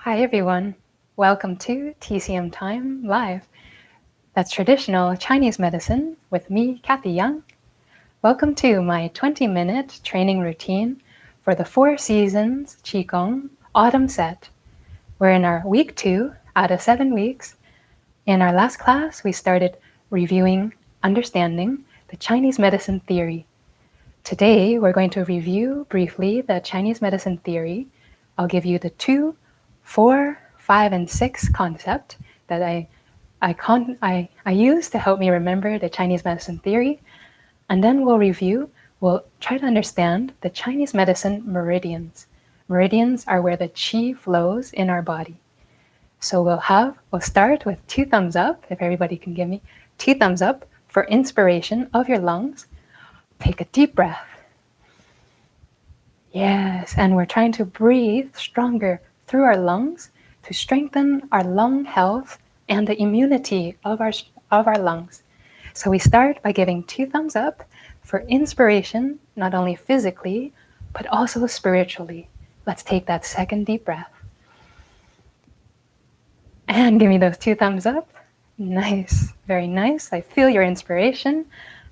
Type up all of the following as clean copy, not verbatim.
Hi everyone, welcome to TCM Time Live. That's traditional Chinese medicine with me, Kathy Young. Welcome to my 20-minute training routine for the 4 Seasons Qigong Autumn set. We're in our week 2 out of 7 weeks. In our last class, we started reviewing, understanding the Chinese medicine theory. Today, we're going to review briefly the Chinese medicine theory. I'll give you the 2, 4, 5, and 6 concept that I use to help me remember the Chinese medicine theory. And then we'll try to understand the Chinese medicine meridians. Meridians are where the qi flows in our body. So we'll start with 2 thumbs up, if everybody can give me 2 thumbs up for inspiration of your lungs. Take a deep breath. Yes, and we're trying to breathe stronger through our lungs to strengthen our lung health and the immunity of our lungs. So we start by giving 2 thumbs up for inspiration, not only physically, but also spiritually. Let's take that second deep breath. And give me those 2 thumbs up. Nice, very nice. I feel your inspiration.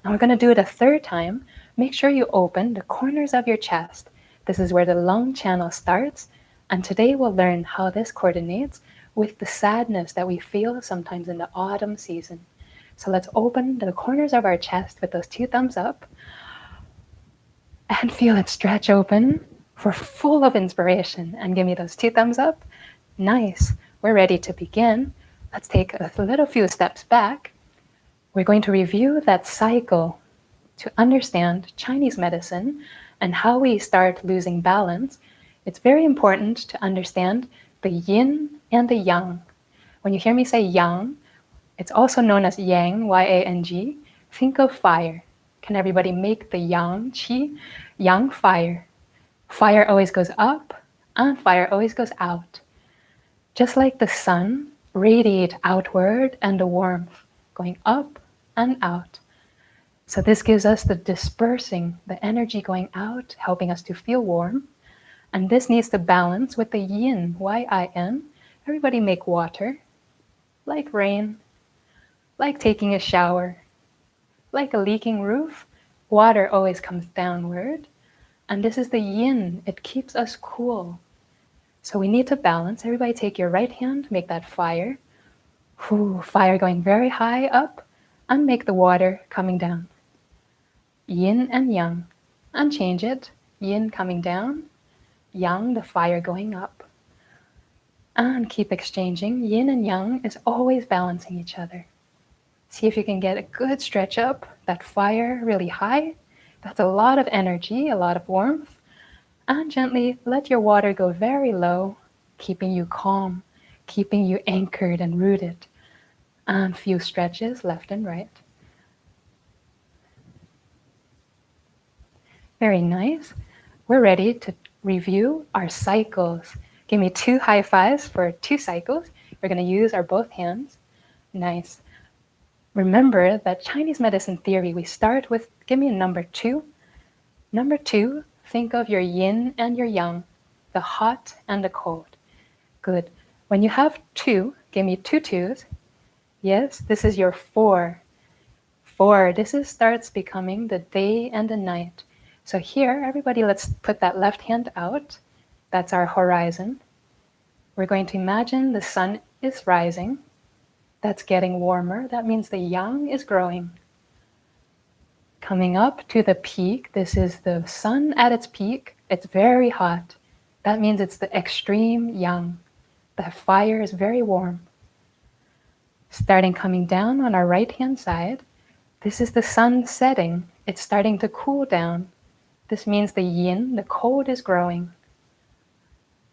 And we're going to do it a third time. Make sure you open the corners of your chest. This is where the lung channel starts. And today we'll learn how this coordinates with the sadness that we feel sometimes in the autumn season. So let's open the corners of our chest with those 2 thumbs up. And feel it stretch open. We're full of inspiration. And give me those 2 thumbs up. Nice. We're ready to begin. Let's take a little few steps back. We're going to review that cycle to understand Chinese medicine and how we start losing balance. It's very important to understand the yin and the yang. When you hear me say yang, it's also known as yang, Y-A-N-G. Think of fire. Can everybody make the yang qi? Yang fire. Fire always goes up and fire always goes out. Just like the sun radiate outward and the warmth going up and out. So this gives us the dispersing, the energy going out, helping us to feel warm. And this needs to balance with the yin, Y-I-N. Everybody make water, like rain, like taking a shower, like a leaking roof. Water always comes downward. And this is the yin. It keeps us cool. So we need to balance. Everybody take your right hand, make that fire. Fire going very high up, and make the water coming down. Yin and yang, and change it. Yin coming down, yang, the fire going up. And keep exchanging. Yin and yang is always balancing each other. See if you can get a good stretch up, that fire really high. That's a lot of energy, a lot of warmth. And gently let your water go very low, keeping you calm, keeping you anchored and rooted. And few stretches left and right. Very nice. We're ready to review our cycles. Give me 2 high fives for 2 cycles. We're going to use our both hands. Nice. Remember that Chinese medicine theory, we start with, give me a number 2. Number 2, think of your yin and your yang, the hot and the cold. Good. When you have 2, give me 2 twos. Yes, this is your 4. 4, starts becoming the day and the night. So here, everybody, let's put that left hand out. That's our horizon. We're going to imagine the sun is rising. That's getting warmer. That means the yang is growing. Coming up to the peak, this is the sun at its peak. It's very hot. That means it's the extreme yang. The fire is very warm. Starting coming down on our right-hand side, this is the sun setting. It's starting to cool down. This means the yin, the cold, is growing.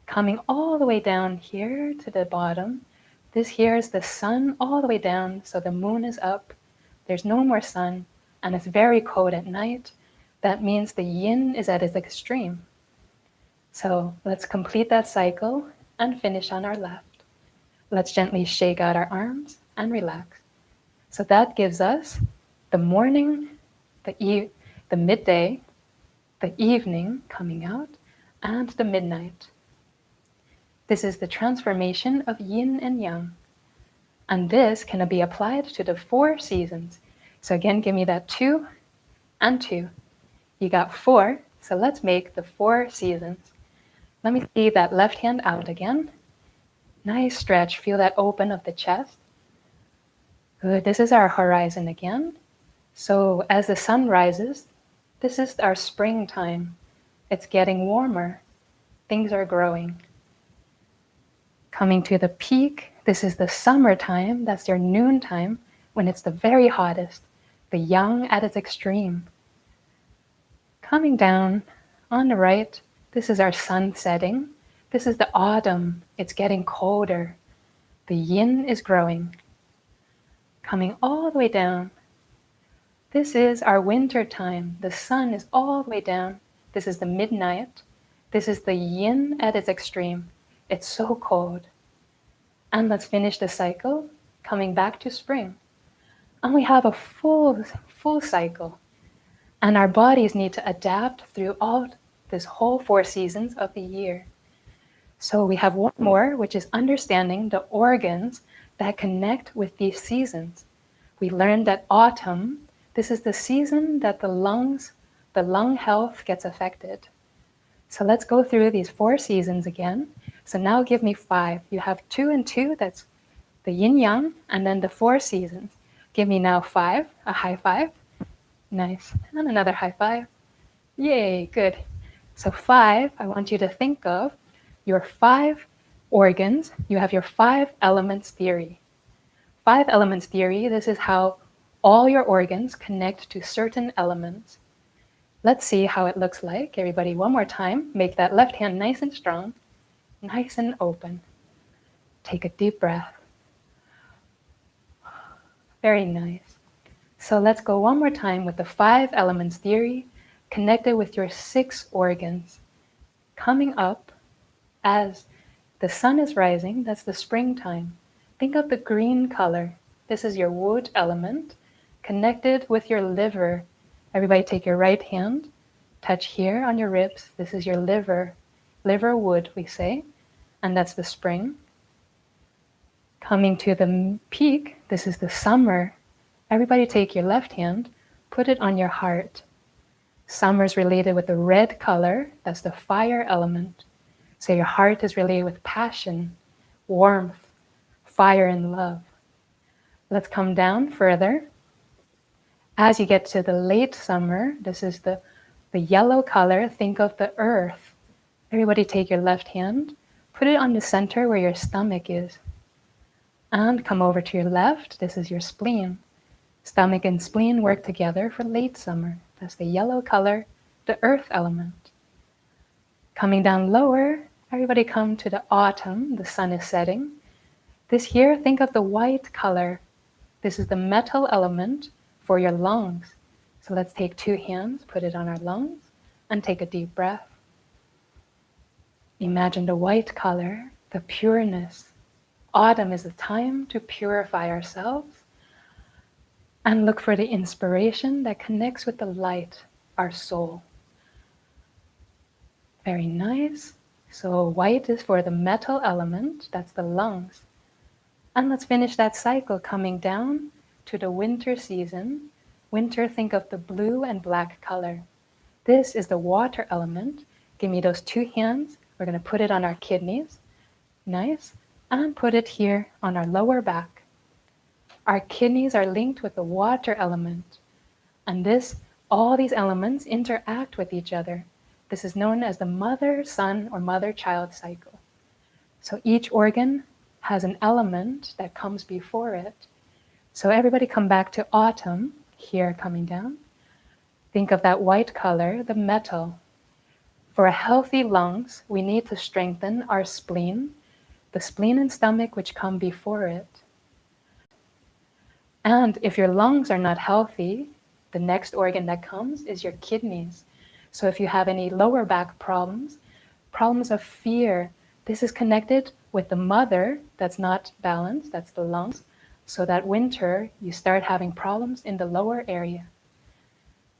Coming all the way down here to the bottom, this here is the sun all the way down, so the moon is up. There's no more sun, and it's very cold at night. That means the yin is at its extreme. So let's complete that cycle and finish on our left. Let's gently shake out our arms and relax. So that gives us the morning, the midday, the evening coming out, and the midnight. This is the transformation of Yin and Yang. And this can be applied to the 4 seasons. So again, give me that 2 and 2. You got 4, so let's make the 4 seasons. Let me see that left hand out again. Nice stretch, feel that open of the chest. Good, this is our horizon again. So as the sun rises, this is our springtime. It's getting warmer. Things are growing. Coming to the peak, this is the summertime, that's your noon time, when it's the very hottest, the yang at its extreme. Coming down on the right, this is our sun setting. This is the autumn, it's getting colder. The yin is growing. Coming all the way down, this is our winter time. The sun is all the way down. This is the midnight. This is the yin at its extreme. It's so cold. And let's finish the cycle, coming back to spring. And we have a full cycle. And our bodies need to adapt through all this whole 4 seasons of the year. So we have one more, which is understanding the organs that connect with these seasons. We learned that autumn, this is the season that the lung health gets affected. So let's go through these 4 seasons again. So now give me 5. You have 2 and 2, that's the yin yang, and then the 4 seasons. Give me now 5, a high 5. Nice, and another high 5. Yay, good. So 5, I want you to think of your 5 organs. You have your 5 elements theory. 5 elements theory, this is how all your organs connect to certain elements. Let's see how it looks like. Everybody, one more time. Make that left hand nice and strong, nice and open. Take a deep breath. Very nice. So let's go one more time with the 5 elements theory, connected with your 6 organs. Coming up as the sun is rising, that's the springtime. Think of the green color. This is your wood element, connected with your liver. Everybody take your right hand, touch here on your ribs. This is your liver wood, we say, and that's the spring. Coming to the peak, this is the summer. Everybody take your left hand, put it on your heart. Summer is related with the red color, that's the fire element. So your heart is related with passion, warmth, fire and love. Let's come down further. As you get to the late summer, this is the yellow color, think of the earth. Everybody take your left hand, put it on the center where your stomach is. And come over to your left, this is your spleen. Stomach and spleen work together for late summer. That's the yellow color, the earth element. Coming down lower, everybody come to the autumn, the sun is setting. This here, think of the white color. This is the metal element for your lungs. So let's take 2 hands, put it on our lungs, and take a deep breath. Imagine the white color, the pureness. Autumn is a time to purify ourselves and look for the inspiration that connects with the light, our soul. Very nice. So white is for the metal element, that's the lungs. And let's finish that cycle coming down to the winter season. Winter, think of the blue and black color. This is the water element. Give me those 2 hands. We're going to put it on our kidneys. Nice. And put it here on our lower back. Our kidneys are linked with the water element. And all these elements interact with each other. This is known as the mother-son or mother-child cycle. So each organ has an element that comes before it. So everybody come back to autumn, here coming down. Think of that white color, the metal. For a healthy lungs, we need to strengthen our spleen, the spleen and stomach which come before it. And if your lungs are not healthy, the next organ that comes is your kidneys. So if you have any lower back problems of fear, this is connected with the mother that's not balanced, that's the lungs. So that winter, you start having problems in the lower area.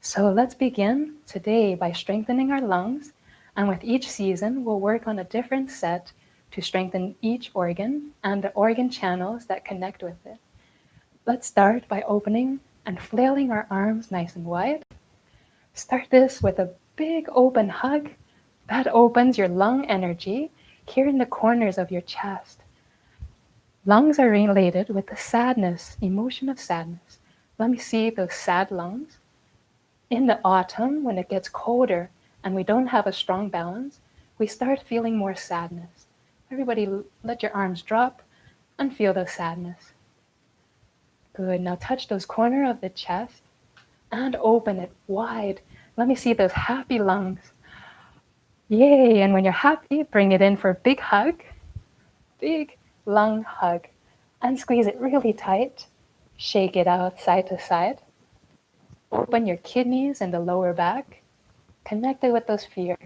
So let's begin today by strengthening our lungs. And with each season, we'll work on a different set to strengthen each organ and the organ channels that connect with it. Let's start by opening and flailing our arms nice and wide. Start this with a big open hug that opens your lung energy here in the corners of your chest. Lungs are related with the sadness, emotion of sadness. Let me see those sad lungs. In the autumn, when it gets colder and we don't have a strong balance, we start feeling more sadness. Everybody let your arms drop and feel the sadness. Good. Now touch those corners of the chest and open it wide. Let me see those happy lungs. Yay. And when you're happy, bring it in for a big hug. Big lung hug. And squeeze it really tight. Shake it out side to side. Open your kidneys and the lower back. Connect it with those fears.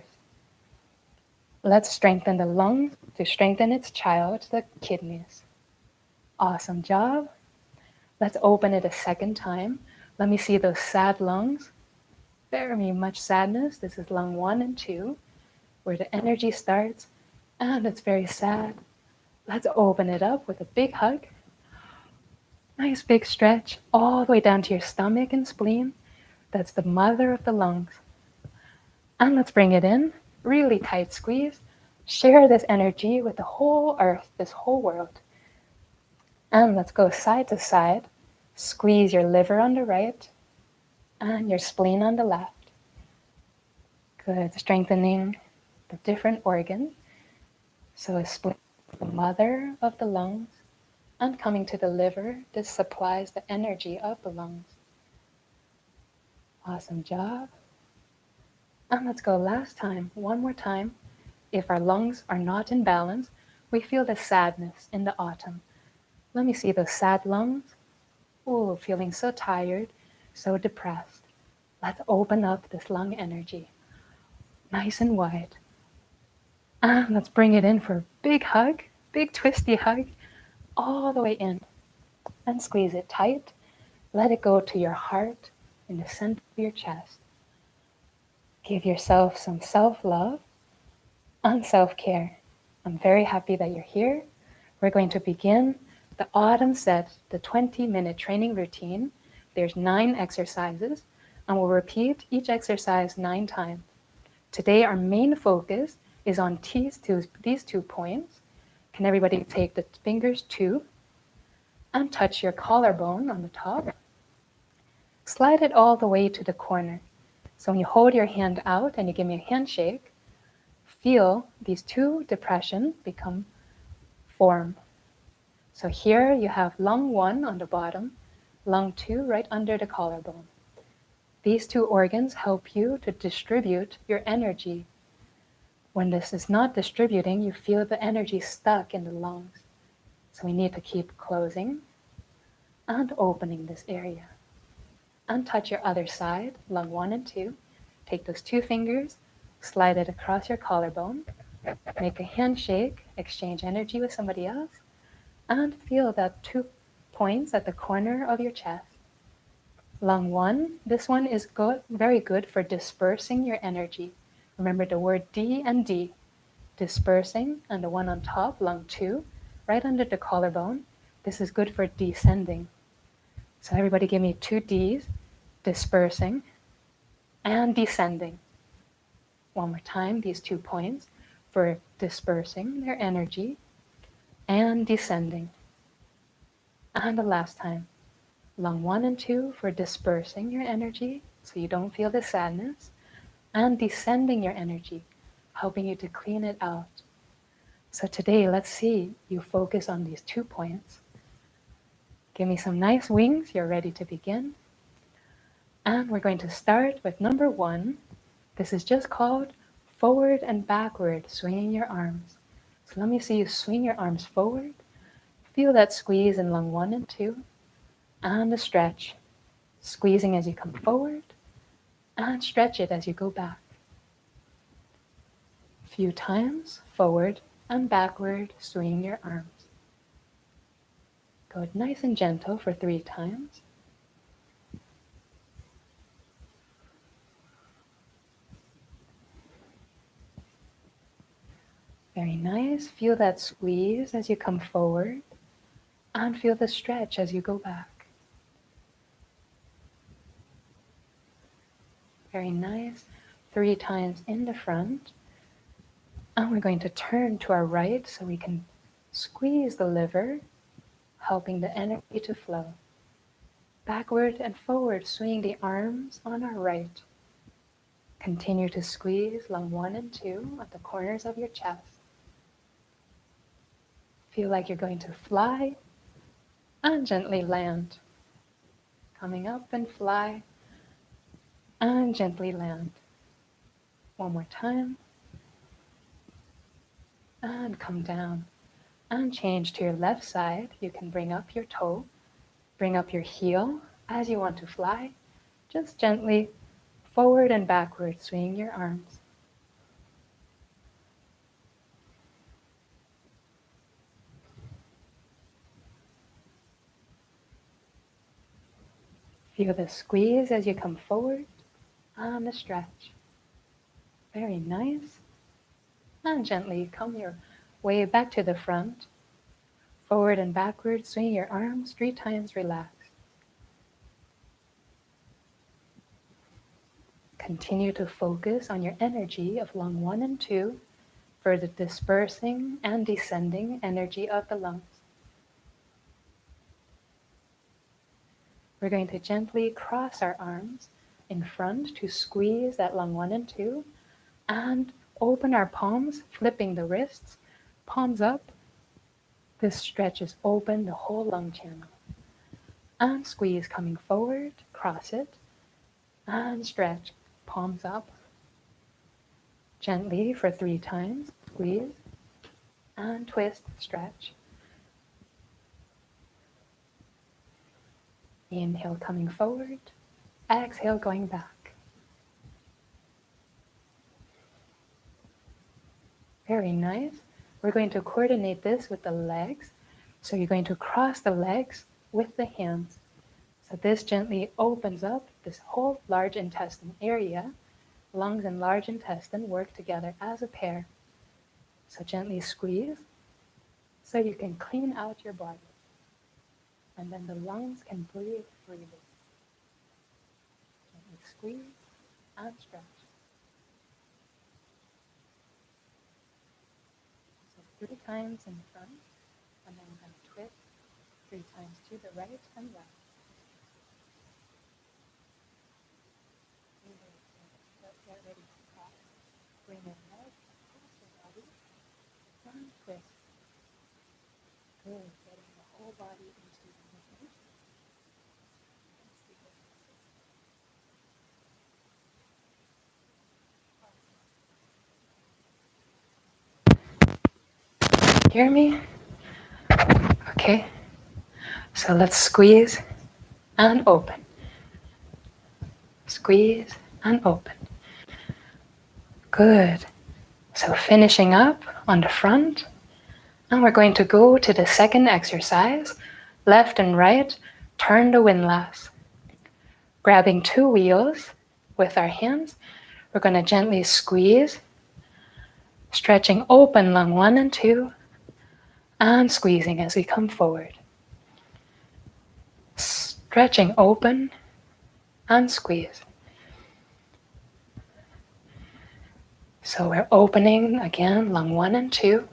Let's strengthen the lungs to strengthen its child, the kidneys. Awesome job. Let's open it a second time. Let me see those sad lungs. Very much sadness. This is lung 1 and 2, where the energy starts, and it's very sad. Let's open it up with a big hug. Nice big stretch all the way down to your stomach and spleen. That's the mother of the lungs. And let's bring it in. Really tight squeeze. Share this energy with the whole earth, this whole world. And let's go side to side. Squeeze your liver on the right and your spleen on the left. Good. Strengthening the different organs. So a spleen, the mother of the lungs, and coming to the liver, this supplies the energy of the lungs. Awesome job. And let's go last time, one more time. If our lungs are not in balance, we feel the sadness in the autumn. Let me see those sad lungs. Oh, feeling so tired, so depressed. Let's open up this lung energy. Nice and wide. And let's bring it in for a big hug, big twisty hug, all the way in. And squeeze it tight. Let it go to your heart in the center of your chest. Give yourself some self-love and self-care. I'm very happy that you're here. We're going to begin the autumn set, the 20-minute training routine. There's 9 exercises, and we'll repeat each exercise 9 times. Today, our main focus is on these 2 points. Can everybody take the fingers 2 and touch your collarbone on the top? Slide it all the way to the corner. So when you hold your hand out and you give me a handshake, feel these 2 depressions become form. So here you have lung 1 on the bottom, lung 2 right under the collarbone. These 2 organs help you to distribute your energy. When this is not distributing, you feel the energy stuck in the lungs. So we need to keep closing and opening this area. And touch your other side, lung 1 and 2. Take those 2 fingers, slide it across your collarbone, make a handshake, exchange energy with somebody else, and feel that 2 points at the corner of your chest. Lung 1, this one is good, very good for dispersing your energy. Remember the word D and D, dispersing, and the one on top, lung 2, right under the collarbone. This is good for descending. So everybody give me 2 Ds, dispersing and descending. One more time, these 2 points for dispersing their energy and descending. And the last time, lung 1 and 2 for dispersing your energy so you don't feel the sadness, and descending your energy, helping you to clean it out. So today, let's see you focus on these 2 points. Give me some nice wings. You're ready to begin. And we're going to start with number 1. This is just called forward and backward, swinging your arms. So let me see you swing your arms forward. Feel that squeeze in lung 1 and 2. And a stretch. Squeezing as you come forward. And stretch it as you go back. A few times, forward and backward, swinging your arms. Go nice and gentle for 3 times. Very nice. Feel that squeeze as you come forward, and feel the stretch as you go back. Very nice. 3 times in the front. And we're going to turn to our right so we can squeeze the liver, helping the energy to flow. Backward and forward, swinging the arms on our right. Continue to squeeze lung 1 and 2 at the corners of your chest. Feel like you're going to fly and gently land. Coming up and fly and gently land. One more time. And come down. And change to your left side. You can bring up your toe, bring up your heel as you want to fly. Just gently forward and backward, swinging your arms. Feel the squeeze as you come forward and the stretch. Very nice. And gently come your way back to the front. Forward and backward, swing your arms 3 times, relax. Continue to focus on your energy of lung 1 and 2 for the dispersing and descending energy of the lungs. We're going to gently cross our arms in front to squeeze that lung 1 and 2 and open our palms, flipping the wrists, palms up. This stretches open the whole lung channel. And squeeze coming forward, cross it, and stretch, palms up. Gently for 3 times, squeeze, and twist, stretch. Inhale coming forward, exhale going back. Very nice. We're going to coordinate this with the legs. So you're going to cross the legs with the hands. So this gently opens up this whole large intestine area. Lungs and large intestine work together as a pair. So gently squeeze so you can clean out your body. And then the lungs can breathe freely. Gently squeeze and stretch. So 3 times in front, and then we're going to twist 3 times to the right and left. Get ready to cross. Bring your leg across your body and twist. Good, getting the whole body into the movement. Hear me? Okay. So let's squeeze and open. Squeeze and open. Good. So finishing up on the front. And we're going to go to the second exercise. Left and right, turn the windlass. Grabbing 2 wheels with our hands, we're going to gently squeeze, stretching open lung 1 and 2, and squeezing as we come forward. Stretching open and squeeze. So we're opening again lung 1 and 2,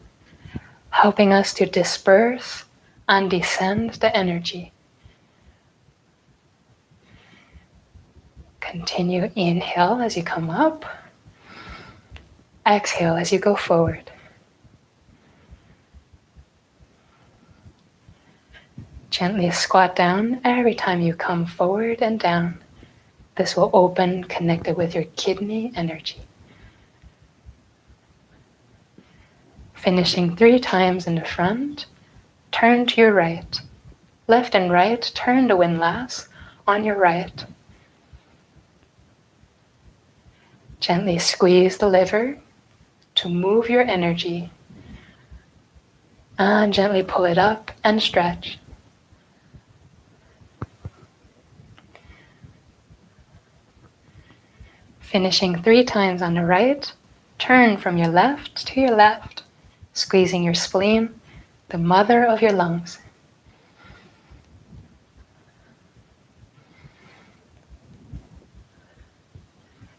helping us to disperse and descend the energy. Continue, inhale as you come up. Exhale as you go forward. Gently squat down every time you come forward and down. This will open, connected with your kidney energy. Finishing 3 times in the front, turn to your right. Left and right, turn the windlass on your right. Gently squeeze the liver to move your energy. And gently pull it up and stretch. Finishing 3 times on the right, turn from your left to your left. squeezing your spleen, the mother of your lungs.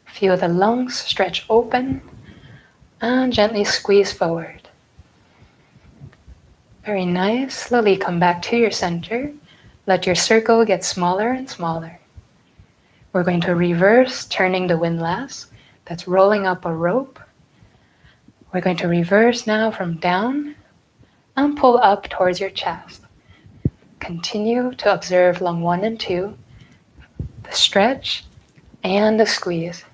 Feel the lungs stretch open and gently squeeze forward. Very nice. Slowly come back to your center. Let your circle get smaller and smaller. We're going to reverse, turning the windlass. That's rolling up a rope. We're going to reverse now from down and pull up towards your chest. Continue to observe lung 1 and 2, the stretch and the squeeze.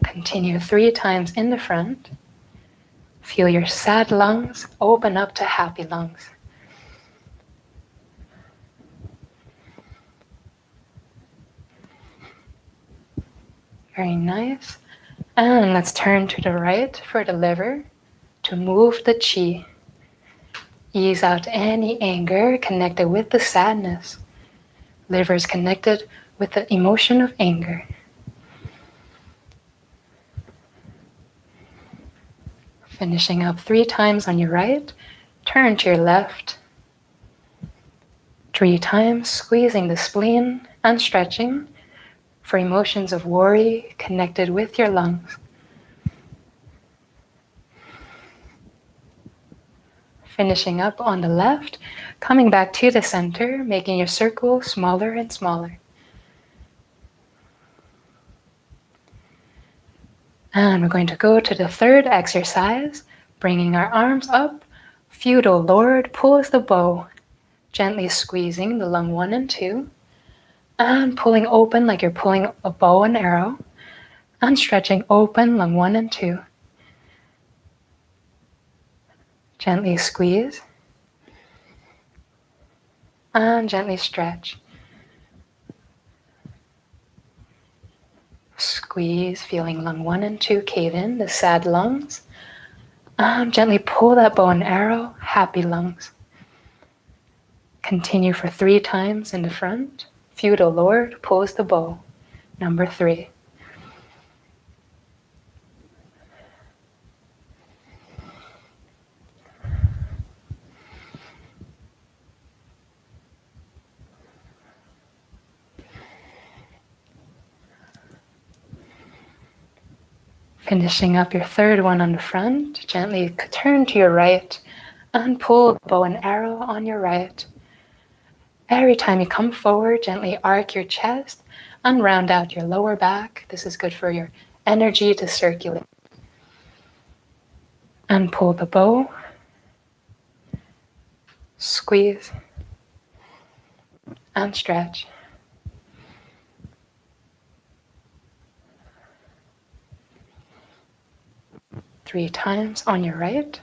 Continue 3 times in the front. Feel your sad lungs open up to happy lungs. Very nice. And let's turn to the right for the liver to move the chi. Ease out any anger connected with the sadness. Liver is connected with the emotion of anger. Finishing up 3 times on your right. Turn to your left. 3 times, squeezing the spleen and stretching for emotions of worry connected with your lungs. Finishing up on the left, coming back to the center, making your circle smaller and smaller. And we're going to go to the third exercise, bringing our arms up. Feudal Lord pulls the bow, gently squeezing the lung 1 and 2, and pulling open like you're pulling a bow and arrow, and stretching open lung 1 and 2. Gently squeeze, and gently stretch. Squeeze, feeling lung 1 and 2 cave in, the sad lungs. Gently pull that bow and arrow, happy lungs. Continue for 3 times in the front. Feudal Lord pulls the bow, number 3. Finishing up your third one on the front, gently turn to your right and pull the bow and arrow on your right. Every time you come forward, gently arc your chest and round out your lower back. This is good for your energy to circulate. And pull the bow, squeeze, and stretch. Three times on your right.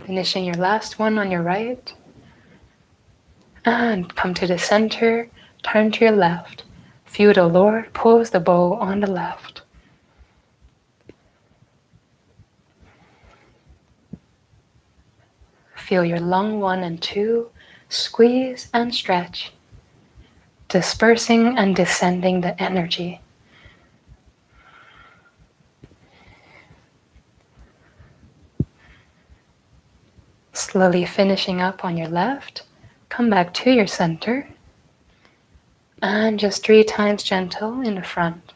Finishing your last one on your right. And come to the center, turn to your left. Feudal Lord pulls the bow on the left. Feel your lung 1 and 2 squeeze and stretch, dispersing and descending the energy. Slowly finishing up on your left, come back to your center, and just 3 times gentle in the front.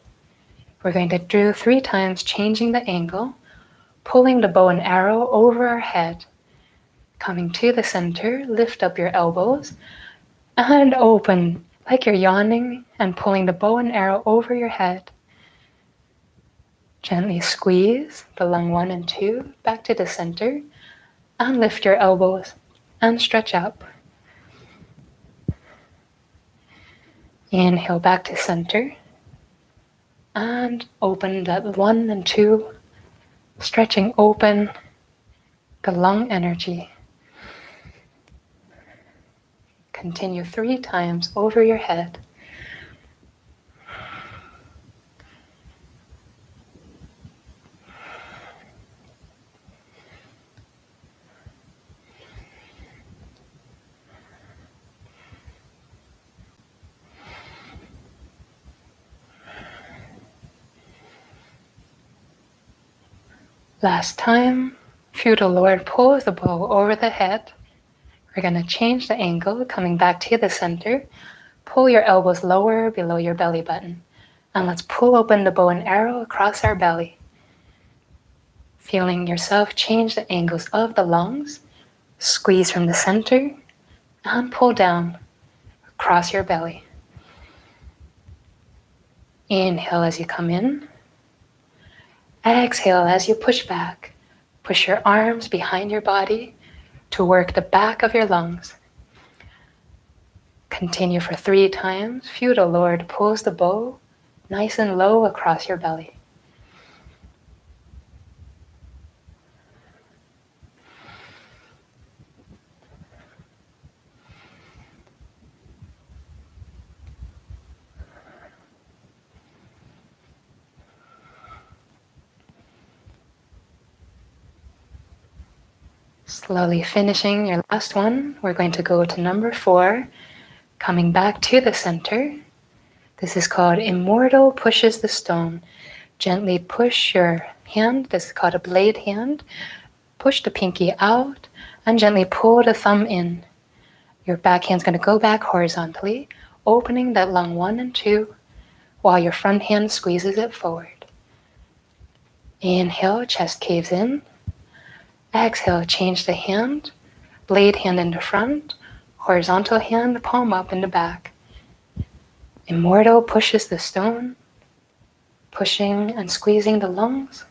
We're going to do 3 times, changing the angle, pulling the bow and arrow over our head. Coming to the center, lift up your elbows and open like you're yawning and pulling the bow and arrow over your head. Gently squeeze the lung 1 and 2 back to the center and lift your elbows and stretch up. Inhale back to center and open that 1 and 2, stretching open the lung energy. Continue 3 times over your head. Last time. If you, the Lord, pull the bow over the head, we're going to change the angle, coming back to the center. Pull your elbows lower below your belly button. And let's pull open the bow and arrow across our belly. Feeling yourself change the angles of the lungs. Squeeze from the center and pull down across your belly. Inhale as you come in. Exhale as you push back. Push your arms behind your body to work the back of your lungs. Continue for 3 times. Feel the Lord pulls the bow nice and low across your belly. Slowly finishing your last one, we're going to go to number 4, coming back to the center. This is called Immortal pushes the stone. Gently push your hand, this is called a blade hand. Push the pinky out and gently pull the thumb in. Your back hand's going to go back horizontally, opening that lung 1 and 2, while your front hand squeezes it forward. Inhale, chest caves in. Exhale, change the hand. Blade hand in the front, horizontal hand, palm up in the back. Immortal pushes the stone, pushing and squeezing the lungs.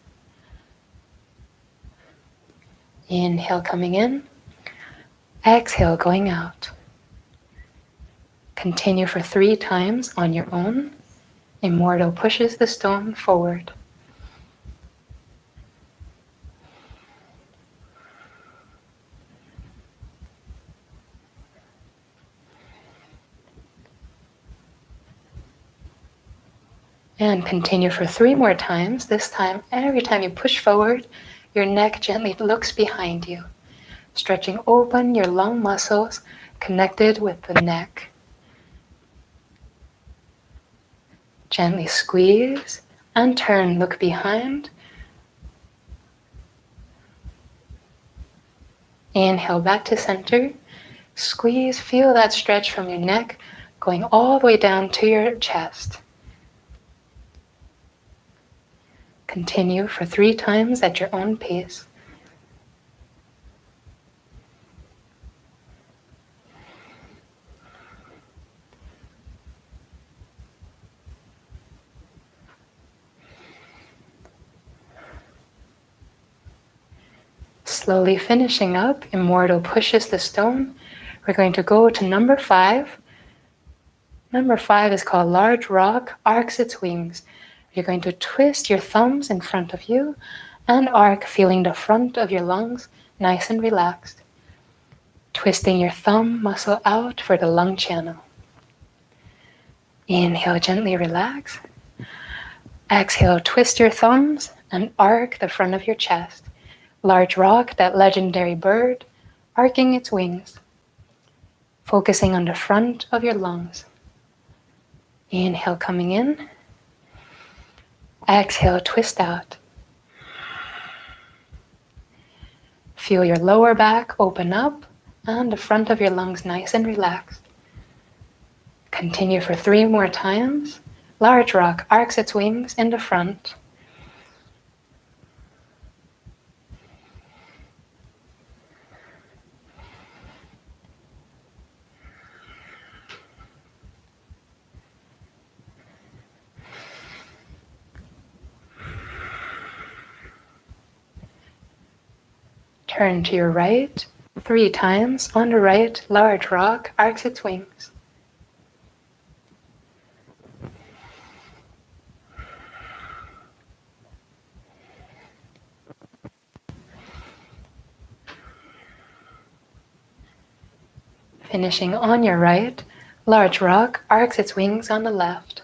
Inhale coming in. Exhale going out. Continue for 3 times on your own. Immortal pushes the stone forward. And continue for 3 more times. This time, every time you push forward, your neck gently looks behind you, stretching open your lung muscles connected with the neck. Gently squeeze and turn, look behind. Inhale back to center. Squeeze, feel that stretch from your neck going all the way down to your chest. Continue for 3 times at your own pace. Slowly finishing up, Immortal pushes the stone. We're going to go to number 5. Number 5 is called Large Rock Arcs its Wings. You're going to twist your thumbs in front of you and arc, feeling the front of your lungs nice and relaxed. Twisting your thumb muscle out for the lung channel. Inhale, gently relax. Exhale, twist your thumbs and arc the front of your chest. Large rock, that legendary bird, arcing its wings. Focusing on the front of your lungs. Inhale, coming in. Exhale, twist out. Feel your lower back open up and the front of your lungs nice and relaxed. Continue for 3 more times. Large rock arcs its wings in the front. Turn to your right 3 times. On the right, large rock arcs its wings. Finishing on your right, large rock arcs its wings on the left.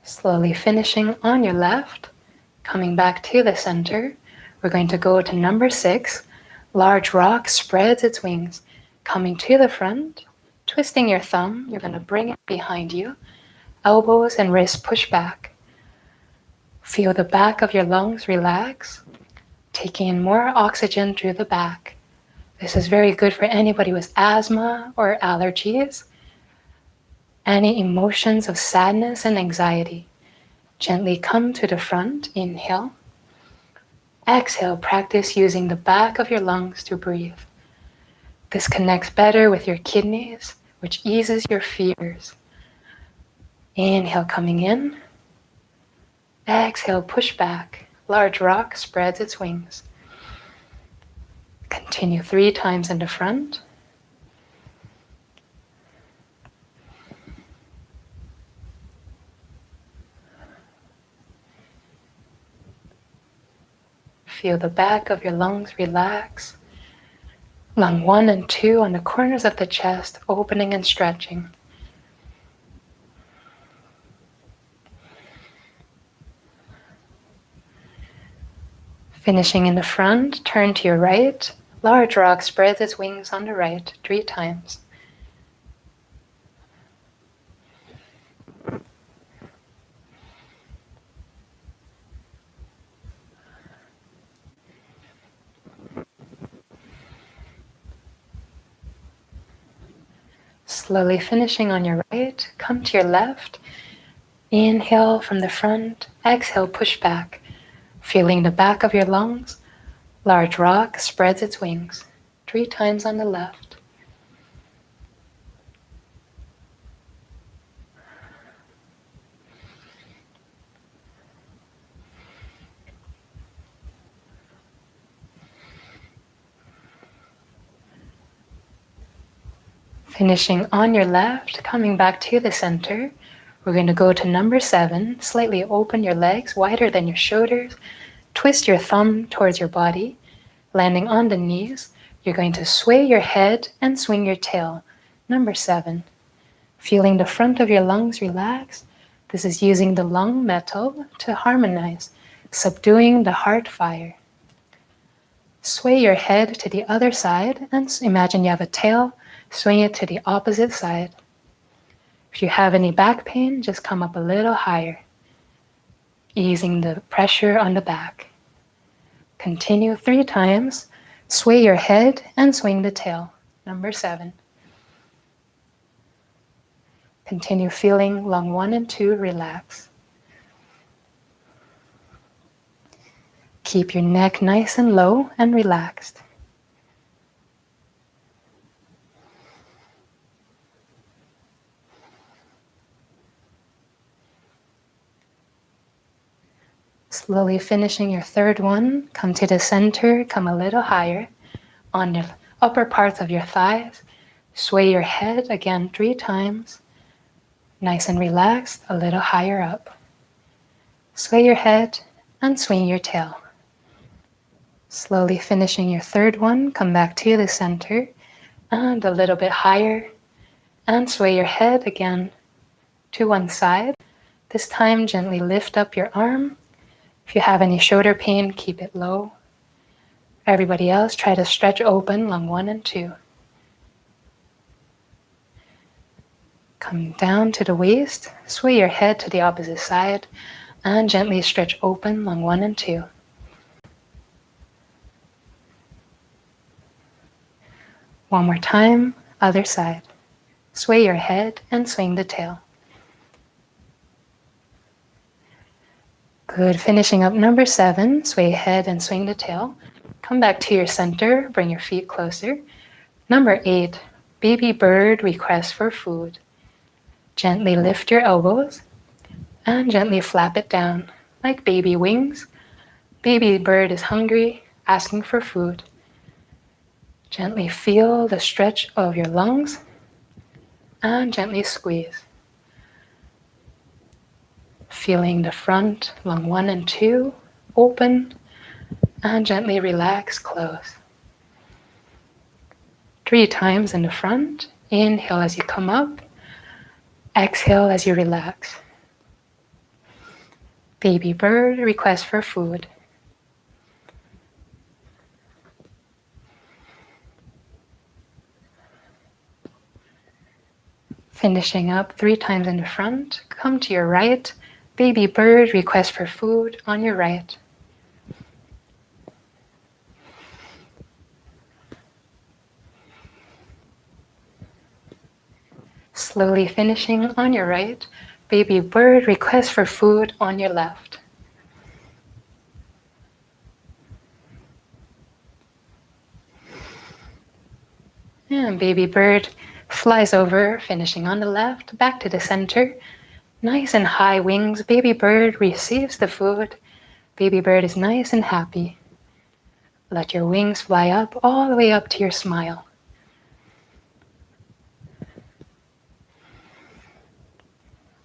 Slowly finishing on your left, coming back to the center. We're going to go to number 6, Large rock spreads its wings, coming to the front. Twisting your thumb, you're going to bring it behind you. Elbows and wrists push back. Feel the back of your lungs relax, taking in more oxygen through the back. This is very good for anybody with asthma or allergies. Any emotions of sadness and anxiety. Gently come to the front, inhale. Exhale, practice using the back of your lungs to breathe. This connects better with your kidneys, which eases your fears. Inhale, coming in. Exhale, push back. Large rock spreads its wings. Continue 3 times in the front. Feel the back of your lungs relax. Lung 1 and 2 on the corners of the chest, opening and stretching. Finishing in the front, turn to your right. Large rock spreads its wings on the right 3 times. Slowly finishing on your right, come to your left. Inhale from the front, exhale, push back. Feeling the back of your lungs, large rock spreads its wings 3 times on the left. Finishing on your left, coming back to the center. We're going to go to number 7. Slightly open your legs wider than your shoulders. Twist your thumb towards your body. Landing on the knees, you're going to sway your head and swing your tail. Number 7. Feeling the front of your lungs relax. This is using the lung metal to harmonize, subduing the heart fire. Sway your head to the other side and imagine you have a tail. Swing it to the opposite side. If you have any back pain, just come up a little higher, easing the pressure on the back. Continue 3 times. Sway your head and swing the tail. Number 7. Continue feeling lung 1 and 2 relax. Keep your neck nice and low and relaxed. Slowly finishing your 3rd one, come to the center, come a little higher. On the upper parts of your thighs, sway your head again 3 times. Nice and relaxed, a little higher up. Sway your head and swing your tail. Slowly finishing your 3rd one, come back to the center and a little bit higher and sway your head again to one side. This time gently lift up your arm. If you have any shoulder pain, keep it low. Everybody else, try to stretch open lung 1 and 2. Come down to the waist, sway your head to the opposite side, and gently stretch open lung 1 and 2. One more time, other side. Sway your head and swing the tail. Good, finishing up number 7, sway head and swing the tail. Come back to your center, bring your feet closer. Number 8, baby bird requests for food. Gently lift your elbows and gently flap it down like baby wings. Baby bird is hungry, asking for food. Gently feel the stretch of your lungs and gently squeeze. Feeling the front, lung 1 and 2, open and gently relax, close. 3 times in the front. Inhale as you come up. Exhale as you relax. Baby bird requests for food. Finishing up 3 times in the front. Come to your right. Baby bird, request for food on your right. Slowly finishing on your right. Baby bird, request for food on your left. And baby bird flies over, finishing on the left, back to the center. Nice and high wings. Baby bird receives the food. Baby bird is nice and happy. Let your wings fly up all the way up to your smile.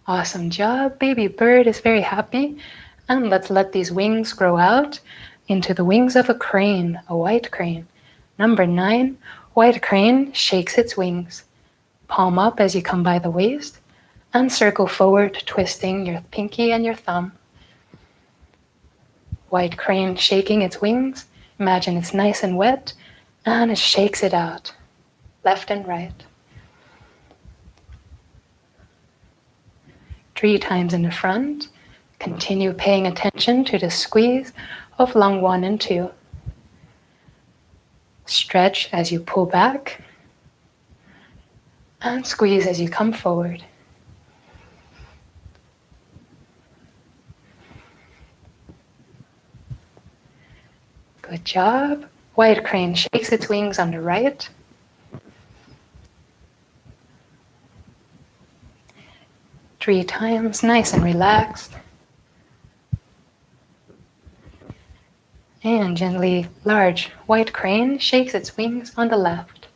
Awesome job. Baby bird is very happy. And let's let these wings grow out into the wings of a crane, a white crane. Number 9, white crane shakes its wings. Palm up as you come by the waist and circle forward, twisting your pinky and your thumb. White crane shaking its wings. Imagine it's nice and wet and it shakes it out, left and right. 3 times in the front. Continue paying attention to the squeeze of lung 1 and 2. Stretch as you pull back and squeeze as you come forward. Good job. White crane shakes its wings on the right. Three times, nice and relaxed. And gently, large white crane shakes its wings on the left.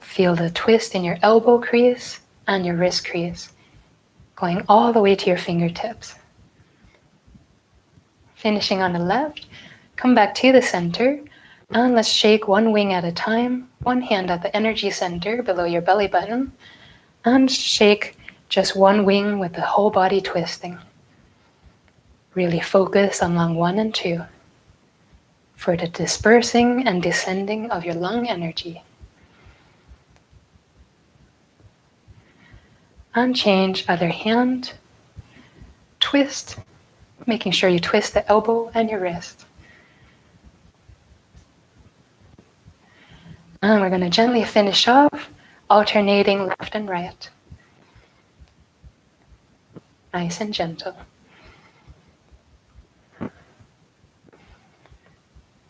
Feel the twist in your elbow crease and your wrist crease, going all the way to your fingertips. Finishing on the left, come back to the center, and let's shake one wing at a time, one hand at the energy center below your belly button, and shake just one wing with the whole body twisting. Really focus on lung 1 and 2 for the dispersing and descending of your lung energy. And change other hand, twist, making sure you twist the elbow and your wrist. And we're going to gently finish off, alternating left and right. Nice and gentle.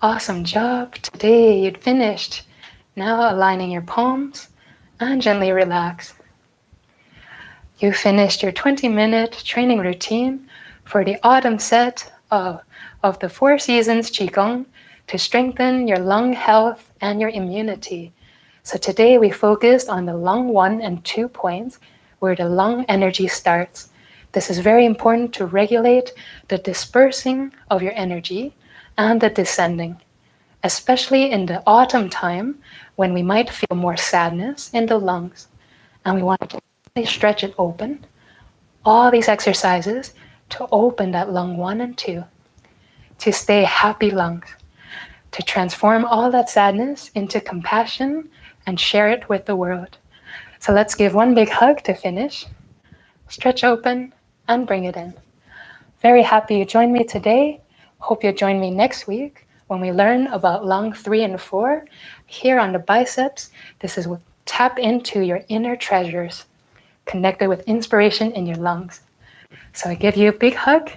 Awesome job. Today you'd finished. Now aligning your palms and gently relax. You finished your 20-minute training routine for the autumn set of the 4 seasons Qigong to strengthen your lung health and your immunity. So today we focused on the lung 1 and 2 points where the lung energy starts. This is very important to regulate the dispersing of your energy and the descending, especially in the autumn time when we might feel more sadness in the lungs and we want to stretch it open. All these exercises to open that lung 1 and 2, to stay happy lungs, to transform all that sadness into compassion and share it with the world. So let's give one big hug to finish. Stretch open and bring it in. Very happy you joined me today. Hope you'll join me next week when we learn about lung 3 and 4. Here on the biceps, this is what tap into your inner treasures, connected with inspiration in your lungs. So I give you a big hug.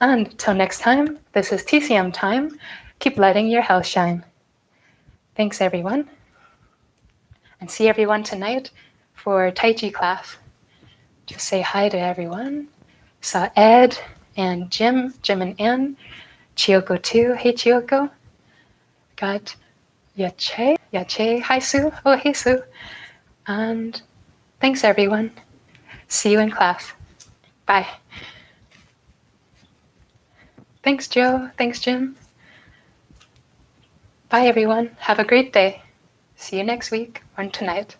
And till next time, this is TCM Time. Keep letting your health shine. Thanks, everyone. And see everyone tonight for Tai Chi class. Just say hi to everyone. Saw Ed and Jim and Ann. Chiyoko too. Hey, Chiyoko. Got Yache. Hi, Sue. Oh, hey, Sue. And thanks, everyone. See you in class. Bye. Thanks, Joe. Thanks, Jim. Bye, everyone. Have a great day. See you next week or tonight.